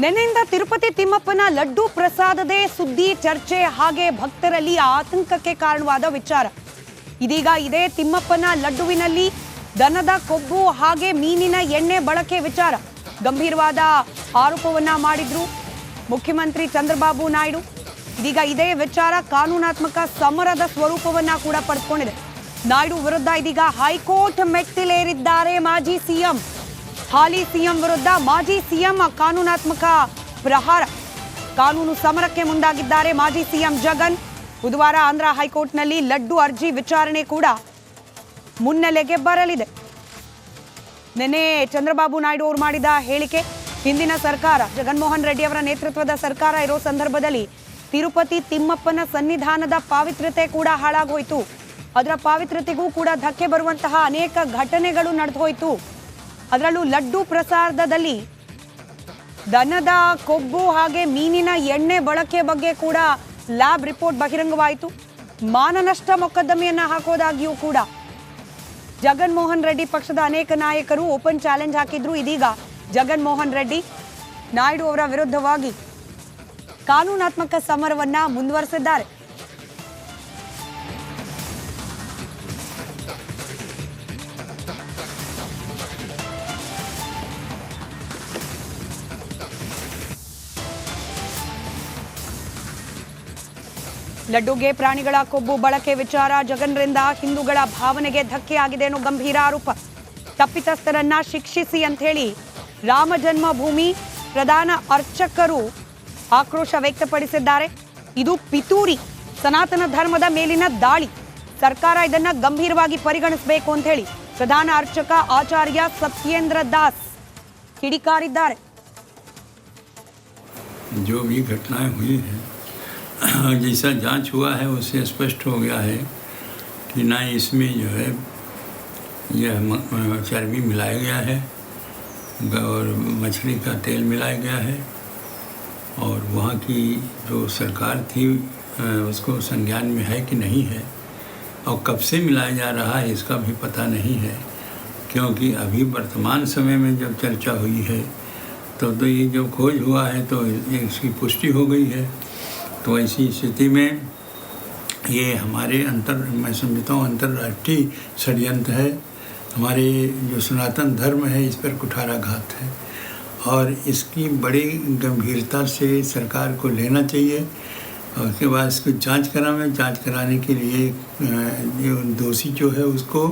ನಿನ್ನೆಯಿಂದ ತಿರುಪತಿ ತಿಮ್ಮಪ್ಪನ ಲಡ್ಡು ಪ್ರಸಾದದೇ ಸುದ್ದಿ ಚರ್ಚೆ ಹಾಗೆ ಭಕ್ತರಲ್ಲಿ ಆತಂಕಕ್ಕೆ ಕಾರಣವಾದ ವಿಚಾರ. ಇದೀಗ ಇದೇ ತಿಮ್ಮಪ್ಪನ ಲಡ್ಡುವಿನಲ್ಲಿ ದನದ ಕೊಬ್ಬು ಹಾಗೆ ಮೀನಿನ ಎಣ್ಣೆ ಬಳಕೆ ವಿಚಾರ ಗಂಭೀರವಾದ ಆರೋಪವನ್ನ ಮಾಡಿದ್ರು ಮುಖ್ಯಮಂತ್ರಿ ಚಂದ್ರಬಾಬು ನಾಯ್ಡು. ಇದೀಗ ಇದೇ ವಿಚಾರ ಕಾನೂನಾತ್ಮಕ ಸಮರದ ಸ್ವರೂಪವನ್ನ ಕೂಡ ಪಡೆದುಕೊಂಡಿದೆ. ನಾಯ್ಡು ವಿರುದ್ಧ ಇದೀಗ ಹೈಕೋರ್ಟ್ ಮೆಟ್ಟಿಲೇರಿದ್ದಾರೆ ಮಾಜಿ ಸಿಎಂ. ಹಾಲಿ ಸಿಎಂ ವಿರುದ್ಧ ಮಾಜಿ ಸಿಎಂ ಕಾನೂನಾತ್ಮಕ ಪ್ರಹಾರ, ಕಾನೂನು ಸಮರಕ್ಕೆ ಮುಂದಾಗಿದ್ದಾರೆ ಮಾಜಿ ಸಿಎಂ ಜಗನ್. ಬುಧವಾರ ಆಂಧ್ರ ಹೈಕೋರ್ಟ್ನಲ್ಲಿ ಲಡ್ಡು ಅರ್ಜಿ ವಿಚಾರಣೆ ಕೂಡ ಮುನ್ನೆಲೆಗೆ ಬರಲಿದೆ. ನಿನ್ನೆ ಚಂದ್ರಬಾಬು ನಾಯ್ಡು ಅವರು ಮಾಡಿದ ಹೇಳಿಕೆ, ಹಿಂದಿನ ಸರ್ಕಾರ ಜಗನ್ಮೋಹನ್ ರೆಡ್ಡಿ ಅವರ ನೇತೃತ್ವದ ಸರ್ಕಾರ ಇರೋ ಸಂದರ್ಭದಲ್ಲಿ ತಿರುಪತಿ ತಿಮ್ಮಪ್ಪನ ಸನ್ನಿಧಾನದ ಪಾವಿತ್ರ್ಯತೆ ಕೂಡ ಹಾಳಾಗೋಯ್ತು, ಅದರ ಪಾವಿತ್ರ್ಯತೆಗೂ ಕೂಡ ಧಕ್ಕೆ ಬರುವಂತಹ ಅನೇಕ ಘಟನೆಗಳು ನಡೆದು ಹೋಯಿತು. ಅದರಲ್ಲೂ ಲಡ್ಡು ಪ್ರಸಾದದಲ್ಲಿ ದನದ ಕೊಬ್ಬು ಹಾಗೆ ಮೀನಿನ ಎಣ್ಣೆ ಬಳಕೆ ಬಗ್ಗೆ ಕೂಡ ಲ್ಯಾಬ್ ರಿಪೋರ್ಟ್ ಬಹಿರಂಗವಾಯಿತು. ಮಾನನಷ್ಟ ಮೊಕದ್ದಮೆಯನ್ನ ಹಾಕೋದಾಗಿಯೂ ಕೂಡ ಜಗನ್ಮೋಹನ್ ರೆಡ್ಡಿ ಪಕ್ಷದ ಅನೇಕ ನಾಯಕರು ಓಪನ್ ಚಾಲೆಂಜ್ ಹಾಕಿದ್ರು. ಇದೀಗ ಜಗನ್ಮೋಹನ್ ರೆಡ್ಡಿ ನಾಯ್ಡು ಅವರ ವಿರುದ್ಧವಾಗಿ ಕಾನೂನಾತ್ಮಕ ಸಮರವನ್ನ ಮುಂದುವರೆಸಿದ್ದಾರೆ. ಲಡ್ಡುಗೆ ಪ್ರಾಣಿಗಳ ಕೊಬ್ಬು ಬಳಕೆ ವಿಚಾರ ಜಗನ್ರಿಂದ ಹಿಂದೂಗಳ ಭಾವನೆಗೆ ಧಕ್ಕೆ ಆಗಿದೆ ಅನ್ನೋ ಗಂಭೀರ ಆರೋಪ. ತಪ್ಪಿತಸ್ಥರನ್ನ ಶಿಕ್ಷಿಸಿ ಅಂತ ಹೇಳಿ ರಾಮ ಜನ್ಮಭೂಮಿ ಪ್ರಧಾನ ಅರ್ಚಕರು ಆಕ್ರೋಶ ವ್ಯಕ್ತಪಡಿಸಿದ್ದಾರೆ. ಇದು ಪಿತೂರಿ, ಸನಾತನ ಧರ್ಮದ ಮೇಲಿನ ದಾಳಿ, ಸರ್ಕಾರ ಇದನ್ನ ಗಂಭೀರವಾಗಿ ಪರಿಗಣಿಸಬೇಕು ಅಂತ ಹೇಳಿ ಪ್ರಧಾನ ಅರ್ಚಕ ಆಚಾರ್ಯ ಸತ್ಯೇಂದ್ರ ದಾಸ್ ಕಿಡಿಕಾರಿದ್ದಾರೆ. जो भी घटनाएं हुई हैं, जैसा जांच हुआ है उससे स्पष्ट हो गया है कि ना इसमें जो है यह चर्बी मिलाया गया है और मछली का तेल मिलाया गया है, और वहाँ की जो सरकार थी उसको संज्ञान में है कि नहीं है, और कब से मिलाया जा रहा है इसका भी पता नहीं है, क्योंकि अभी वर्तमान समय में जब चर्चा हुई है तो ये जब खोज हुआ है तो इसकी पुष्टि हो गई है। तो ऐसी स्थिति में ये हमारे मैं समझता हूँ अंतर्राष्ट्रीय षड्यंत्र है, हमारे जो सनातन धर्म है इस पर कुठाराघात है, और इसकी बड़ी गंभीरता से सरकार को लेना चाहिए, और उसके बाद इसको जांच कराने के लिए जो दोषी जो है उसको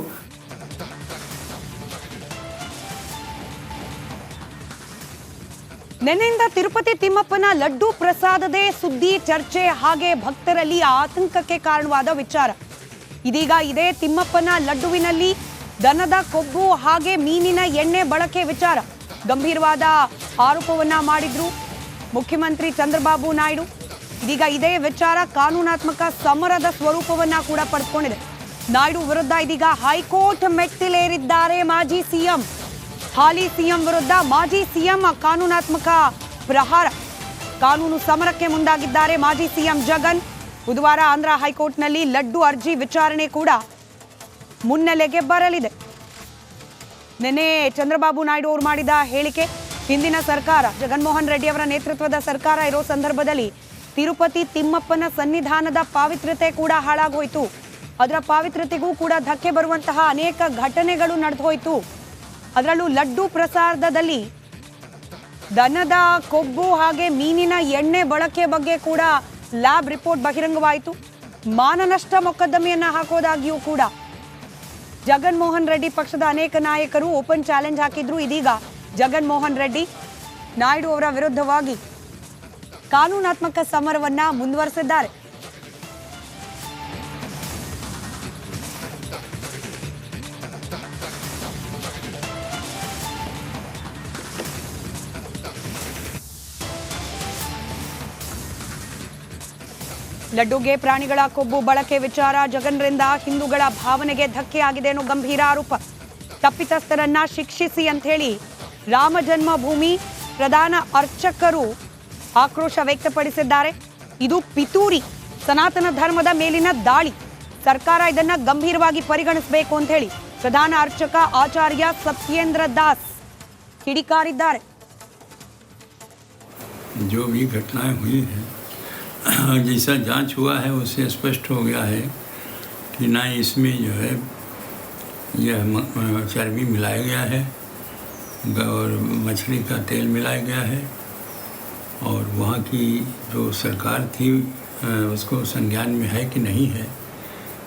ನಿನ್ನೆಯಿಂದ ತಿರುಪತಿ ತಿಮ್ಮಪ್ಪನ ಲಡ್ಡು ಪ್ರಸಾದದೇ ಸುದ್ದಿ ಚರ್ಚೆ ಹಾಗೆ ಭಕ್ತರಲ್ಲಿ ಆತಂಕಕ್ಕೆ ಕಾರಣವಾದ ವಿಚಾರ. ಇದೀಗ ಇದೇ ತಿಮ್ಮಪ್ಪನ ಲಡ್ಡುವಿನಲ್ಲಿ ದನದ ಕೊಬ್ಬು ಹಾಗೆ ಮೀನಿನ ಎಣ್ಣೆ ಬಳಕೆ ವಿಚಾರ ಗಂಭೀರವಾದ ಆರೋಪವನ್ನ ಮಾಡಿದ್ರು ಮುಖ್ಯಮಂತ್ರಿ ಚಂದ್ರಬಾಬು ನಾಯ್ಡು. ಇದೀಗ ಇದೇ ವಿಚಾರ ಕಾನೂನಾತ್ಮಕ ಸಮರದ ಸ್ವರೂಪವನ್ನ ಕೂಡ ಪಡೆದುಕೊಂಡಿದೆ. ನಾಯ್ಡು ವಿರುದ್ಧ ಇದೀಗ ಹೈಕೋರ್ಟ್ ಮೆಟ್ಟಿಲೇರಿದ್ದಾರೆ ಮಾಜಿ ಸಿಎಂ. ಹಾಲಿ ಸಿಎಂ ವಿರುದ್ಧ ಮಾಜಿ ಸಿಎಂ ಕಾನೂನಾತ್ಮಕ ಪ್ರಹಾರ, ಕಾನೂನು ಸಮರಕ್ಕೆ ಮುಂದಾಗಿದ್ದಾರೆ ಮಾಜಿ ಸಿಎಂ ಜಗನ್. ಬುಧವಾರ ಆಂಧ್ರ ಹೈಕೋರ್ಟ್ನಲ್ಲಿ ಲಡ್ಡು ಅರ್ಜಿ ವಿಚಾರಣೆ ಕೂಡ ಮುನ್ನೆಲೆಗೆ ಬರಲಿದೆ. ನಿನ್ನೆ ಚಂದ್ರಬಾಬು ನಾಯ್ಡು ಅವರು ಮಾಡಿದ ಹೇಳಿಕೆ, ಹಿಂದಿನ ಸರ್ಕಾರ ಜಗನ್ಮೋಹನ್ ರೆಡ್ಡಿ ಅವರ ನೇತೃತ್ವದ ಸರ್ಕಾರ ಇರೋ ಸಂದರ್ಭದಲ್ಲಿ ತಿರುಪತಿ ತಿಮ್ಮಪ್ಪನ ಸನ್ನಿಧಾನದ ಪಾವಿತ್ರ್ಯತೆ ಕೂಡ ಹಾಳಾಗೋಯ್ತು, ಅದರ ಪಾವಿತ್ರ್ಯತೆಗೂ ಕೂಡ ಧಕ್ಕೆ ಬರುವಂತಹ ಅನೇಕ ಘಟನೆಗಳು ನಡೆದು ಹೋಯಿತು. ಅದರಲ್ಲೂ ಲಡ್ಡು ಪ್ರಸಾದದಲ್ಲಿ ದನದ ಕೊಬ್ಬು ಹಾಗೆ ಮೀನಿನ ಎಣ್ಣೆ ಬಳಕೆ ಬಗ್ಗೆ ಕೂಡ ಲ್ಯಾಬ್ ರಿಪೋರ್ಟ್ ಬಹಿರಂಗವಾಯಿತು. ಮಾನನಷ್ಟ ಮೊಕದ್ದಮೆಯನ್ನ ಹಾಕೋದಾಗಿಯೂ ಕೂಡ ಜಗನ್ಮೋಹನ್ ರೆಡ್ಡಿ ಪಕ್ಷದ ಅನೇಕ ನಾಯಕರು ಓಪನ್ ಚಾಲೆಂಜ್ ಹಾಕಿದ್ರು. ಇದೀಗ ಜಗನ್ಮೋಹನ್ ರೆಡ್ಡಿ ನಾಯ್ಡು ಅವರ ವಿರುದ್ಧವಾಗಿ ಕಾನೂನಾತ್ಮಕ ಸಮರವನ್ನ ಮುಂದುವರೆಸಿದ್ದಾರೆ. ಲಡ್ಡುಗೆ ಪ್ರಾಣಿಗಳ ಕೊಬ್ಬು ಬಳಕೆ ವಿಚಾರ ಜಗನ್ರಿಂದ ಹಿಂದೂಗಳ ಭಾವನೆಗೆ ಧಕ್ಕೆ ಆಗಿದೆ ಅನ್ನೋ ಗಂಭೀರ ಆರೋಪ. ತಪ್ಪಿತಸ್ಥರನ್ನ ಶಿಕ್ಷಿಸಿ ಅಂತ ಹೇಳಿ ರಾಮ ಜನ್ಮಭೂಮಿ ಪ್ರಧಾನ ಅರ್ಚಕರು ಆಕ್ರೋಶ ವ್ಯಕ್ತಪಡಿಸಿದ್ದಾರೆ. ಇದು ಪಿತೂರಿ, ಸನಾತನ ಧರ್ಮದ ಮೇಲಿನ ದಾಳಿ, ಸರ್ಕಾರ ಇದನ್ನ ಗಂಭೀರವಾಗಿ ಪರಿಗಣಿಸಬೇಕು ಅಂತ ಹೇಳಿ ಪ್ರಧಾನ ಅರ್ಚಕ ಆಚಾರ್ಯ ಸತ್ಯೇಂದ್ರ ದಾಸ್ ಕಿಡಿಕಾರಿದ್ದಾರೆ. जो भी घटनाएं हुई हैं, जैसा जांच हुआ है उससे स्पष्ट हो गया है कि ना इसमें जो है यह चर्बी मिलाया गया है और मछली का तेल मिलाया गया है, और वहाँ की जो सरकार थी उसको संज्ञान में है कि नहीं है,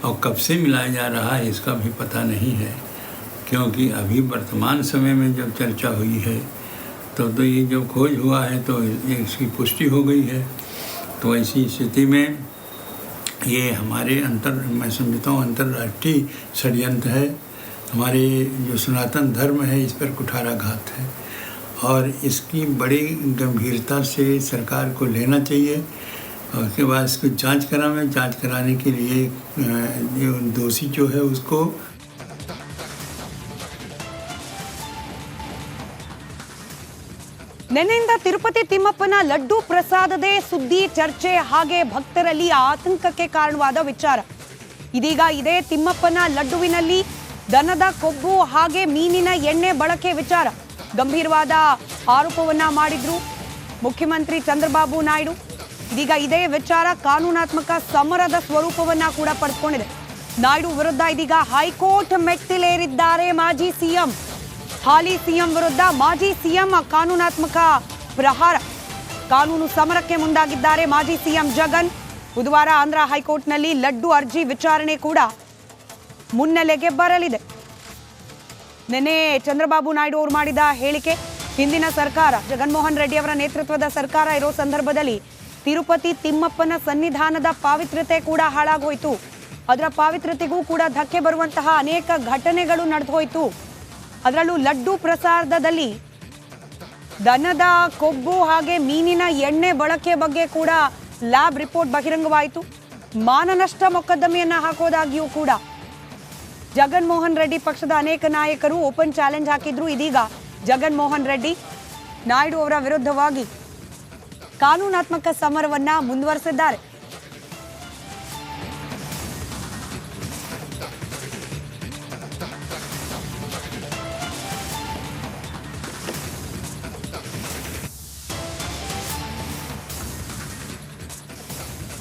और कब से मिलाया जा रहा है इसका भी पता नहीं है, क्योंकि अभी वर्तमान समय में जब चर्चा हुई है तो ये जब खोज हुआ है तो इसकी पुष्टि हो गई है। तो ऐसी स्थिति में ये हमारे मैं समझता हूँ अंतर्राष्ट्रीय षड्यंत्र है। हमारे जो सनातन धर्म है इस पर कुठाराघात है, और इसकी बड़ी गंभीरता से सरकार को लेना चाहिए, और उसके बाद इसको जांच कराने के लिए जो दोषी जो है उसको ನಿನ್ನೆಯಿಂದ ತಿರುಪತಿ ತಿಮ್ಮಪ್ಪನ ಲಡ್ಡು ಪ್ರಸಾದದೇ ಸುದ್ದಿ ಚರ್ಚೆ ಹಾಗೆ ಭಕ್ತರಲ್ಲಿ ಆತಂಕಕ್ಕೆ ಕಾರಣವಾದ ವಿಚಾರ. ಇದೀಗ ಇದೇ ತಿಮ್ಮಪ್ಪನ ಲಡ್ಡುವಿನಲ್ಲಿ ದನದ ಕೊಬ್ಬು ಹಾಗೆ ಮೀನಿನ ಎಣ್ಣೆ ಬಳಕೆ ವಿಚಾರ ಗಂಭೀರವಾದ ಆರೋಪವನ್ನ ಮಾಡಿದ್ರು ಮುಖ್ಯಮಂತ್ರಿ ಚಂದ್ರಬಾಬು ನಾಯ್ಡು. ಇದೀಗ ಇದೇ ವಿಚಾರ ಕಾನೂನಾತ್ಮಕ ಸಮರದ ಸ್ವರೂಪವನ್ನ ಕೂಡ ಪಡೆದುಕೊಂಡಿದೆ. ನಾಯ್ಡು ವಿರುದ್ಧ ಇದೀಗ ಹೈಕೋರ್ಟ್ ಮೆಟ್ಟಿಲೇರಿದ್ದಾರೆ ಮಾಜಿ ಸಿಎಂ. ಹಾಲಿ ಸಿಎಂ ವಿರುದ್ಧ ಮಾಜಿ ಸಿಎಂ ಕಾನೂನಾತ್ಮಕ ಪ್ರಹಾರ, ಕಾನೂನು ಸಮರಕ್ಕೆ ಮುಂದಾಗಿದ್ದಾರೆ ಮಾಜಿ ಸಿಎಂ ಜಗನ್. ಬುಧವಾರ ಆಂಧ್ರ ಹೈಕೋರ್ಟ್ನಲ್ಲಿ ಲಡ್ಡು ಅರ್ಜಿ ವಿಚಾರಣೆ ಕೂಡ ಮುನ್ನೆಲೆಗೆ ಬರಲಿದೆ. ನಿನ್ನೆ ಚಂದ್ರಬಾಬು ನಾಯ್ಡು ಅವರು ಮಾಡಿದ ಹೇಳಿಕೆ, ಹಿಂದಿನ ಸರ್ಕಾರ ಜಗನ್ಮೋಹನ್ ರೆಡ್ಡಿ ಅವರ ನೇತೃತ್ವದ ಸರ್ಕಾರ ಇರೋ ಸಂದರ್ಭದಲ್ಲಿ ತಿರುಪತಿ ತಿಮ್ಮಪ್ಪನ ಸನ್ನಿಧಾನದ ಪಾವಿತ್ರ್ಯತೆ ಕೂಡ ಹಾಳಾಗೋಯ್ತು, ಅದರ ಪಾವಿತ್ರ್ಯತೆಗೂ ಕೂಡ ಧಕ್ಕೆ ಬರುವಂತಹ ಅನೇಕ ಘಟನೆಗಳು ನಡೆದು ಹೋಯಿತು. ಅದರಲ್ಲೂ ಲಡ್ಡು ಪ್ರಸಾದದಲ್ಲಿ ದನದ ಕೊಬ್ಬು ಹಾಗೆ ಮೀನಿನ ಎಣ್ಣೆ ಬಳಕೆ ಬಗ್ಗೆ ಕೂಡ ಲ್ಯಾಬ್ ರಿಪೋರ್ಟ್ ಬಹಿರಂಗವಾಯಿತು. ಮಾನನಷ್ಟ ಮೊಕದ್ದಮೆಯನ್ನ ಹಾಕೋದಾಗಿಯೂ ಕೂಡ ಜಗನ್ಮೋಹನ್ ರೆಡ್ಡಿ ಪಕ್ಷದ ಅನೇಕ ನಾಯಕರು ಓಪನ್ ಚಾಲೆಂಜ್ ಹಾಕಿದ್ರು. ಇದೀಗ ಜಗನ್ಮೋಹನ್ ರೆಡ್ಡಿ ನಾಯ್ಡು ಅವರ ವಿರುದ್ಧವಾಗಿ ಕಾನೂನಾತ್ಮಕ ಸಮರವನ್ನ ಮುಂದುವರೆಸಿದ್ದಾರೆ.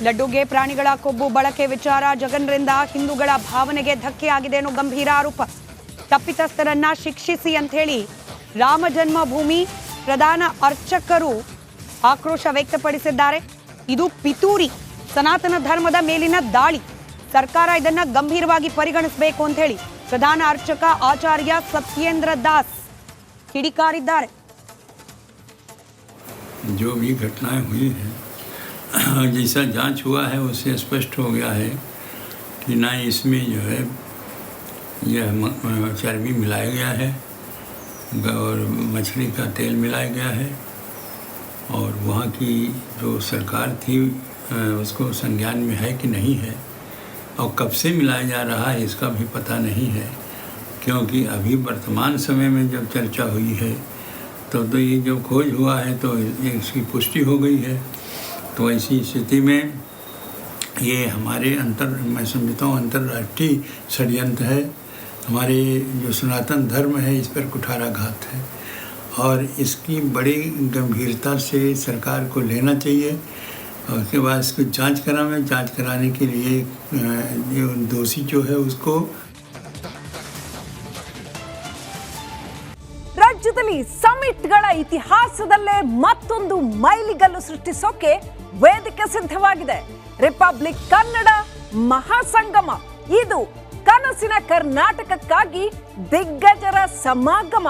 ಲಡ್ಡುಗೆ ಪ್ರಾಣಿಗಳ ಕೊಬ್ಬು ಬಳಕೆ ವಿಚಾರ ಜಗನ್ರಿಂದ ಹಿಂದೂಗಳ ಭಾವನೆಗೆ ಧಕ್ಕೆಯಾಗಿದೆ ಅನ್ನೋ ಗಂಭೀರ ಆರೋಪ. ತಪ್ಪಿತಸ್ಥರನ್ನ ಶಿಕ್ಷಿಸಿ ಅಂತ ಹೇಳಿ ರಾಮ ಜನ್ಮಭೂಮಿ ಪ್ರಧಾನ ಅರ್ಚಕರು ಆಕ್ರೋಶ ವ್ಯಕ್ತಪಡಿಸಿದ್ದಾರೆ. ಇದು ಪಿತೂರಿ, ಸನಾತನ ಧರ್ಮದ ಮೇಲಿನ ದಾಳಿ, ಸರ್ಕಾರ ಇದನ್ನ ಗಂಭೀರವಾಗಿ ಪರಿಗಣಿಸಬೇಕು ಅಂತ ಹೇಳಿ ಪ್ರಧಾನ ಅರ್ಚಕ ಆಚಾರ್ಯ ಸತ್ಯೇಂದ್ರ ದಾಸ್ ಕಿಡಿಕಾರಿದ್ದಾರೆ. जो भी घटनाएं हुई हैं, जैसा जांच हुआ है उससे स्पष्ट हो गया है कि ना इसमें जो है यह चर्बी मिलाया गया है और मछली का तेल मिलाया गया है, और वहाँ की जो सरकार थी उसको संज्ञान में है कि नहीं है, और कब से मिलाया जा रहा है इसका भी पता नहीं है, क्योंकि अभी वर्तमान समय में जब चर्चा हुई है तो ये जब खोज हुआ है तो इसकी पुष्टि हो गई है। तो ऐसी स्थिति में ये हमारे मैं समझता हूँ अंतर्राष्ट्रीय षड्यंत्र है। हमारे जो सनातन धर्म है इस पर कुठाराघात है, और इसकी बड़ी गंभीरता से सरकार को लेना चाहिए, और उसके बाद इसको जांच कराने के लिए जो दोषी जो है उसको ರಾಜ್ಯದಲ್ಲಿ ಸಮಿಟ್ಗಳ ಇತಿಹಾಸದಲ್ಲೇ ಮತ್ತೊಂದು ಮೈಲಿಗಲ್ಲು ಸೃಷ್ಟಿಸೋಕೆ ವೇದಿಕೆ ಸಿದ್ಧವಾಗಿದೆ. ರಿಪಬ್ಲಿಕ್ ಕನ್ನಡ ಮಹಾಸಂಗಮ. ಇದು ಕನಸಿನ ಕರ್ನಾಟಕಕ್ಕಾಗಿ ದಿಗ್ಗಜರ ಸಮಾಗಮ.